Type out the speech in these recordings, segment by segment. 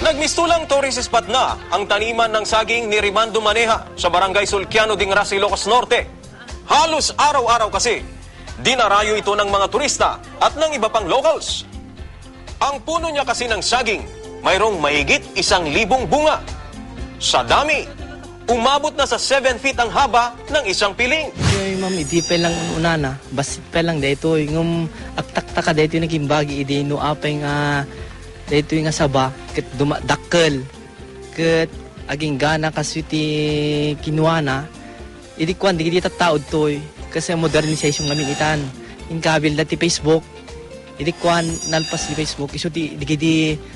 Nagmistulang tourist spot na ang taniman ng saging ni Rimando Maneja sa barangay Sulquiano, Dingra, Ilocos Norte. Halos araw-araw kasi, dinarayo ito ng mga turista at ng iba pang locals. Ang puno niya kasi ng saging, mayroong mahigit 1,000 bunga. Sa dami, umabot na sa 7 feet ang haba ng isang piling. Yung ma'am, hindi pa lang unana, basit pa lang dito. Yung aktak-taka dito yung naging bagi, hindi no apay nga dito yung saba, kat dumadakkel, kat aging gana kaswiti kinuha na, hindi kwan, di tataod to kasi modernization namin itan. Yung kabil dati Facebook, hindi kwan, nalpas di Facebook, iso di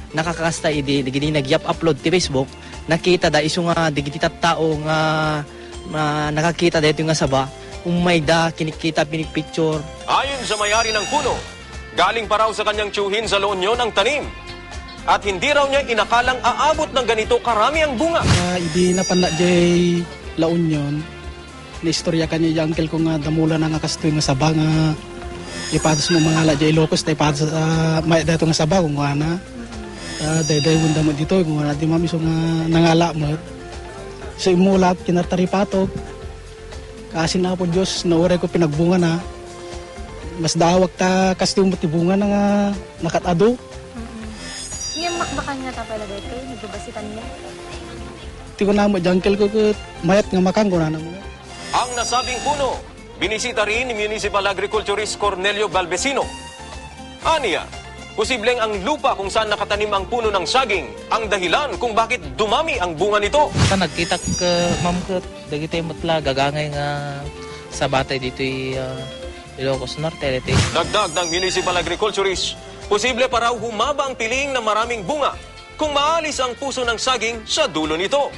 nakakasta, di nagyap upload di Facebook, nakita da, iso nga, di tattao nga nakakita dito yung saba, umay da, kinikita, pinikpicture. Ayon sa may-ari ng puno, galing pa raw sa kanyang tiyuhin sa La Union ang tanim. At hindi raw niya inakalang aabot ng ganito karami ang bunga. Hindi na pala jay La Union, na istorya kanya yung uncle ko nga damula na nga kasto yung sabang nga ipatos mo mga la jay Ilocos, na ipatos may dato nga sabang kung nga na. Day wunda mo dito, kung nga natin mami so nga nangala mo. So imulat, kinataripatok, kasi na po Diyos, naure ko pinagbunga na. Mas dawag ta kasto yung matibunga na nga nakatado. Yung makbakan nga ta pala dito, nagbabasitan niya. Ti ko na mo, jungle ko mayat nga makang ko na mo. Ang nasabing puno, binisita rin ni Municipal Agriculturist Cornelio Balbesino. Aniya, posibleng ang lupa kung saan nakatanim ang puno ng saging ang dahilan kung bakit dumami ang bunga nito. Sa nagkita ka, ma'am ka, dagiti matla, gagangay nga sa batay dito Ilocos Norte. Dagdag ng Municipal Agriculturist, posible pa raw humaba ang piling na maraming bunga kung maalis ang puso ng saging sa dulo nito.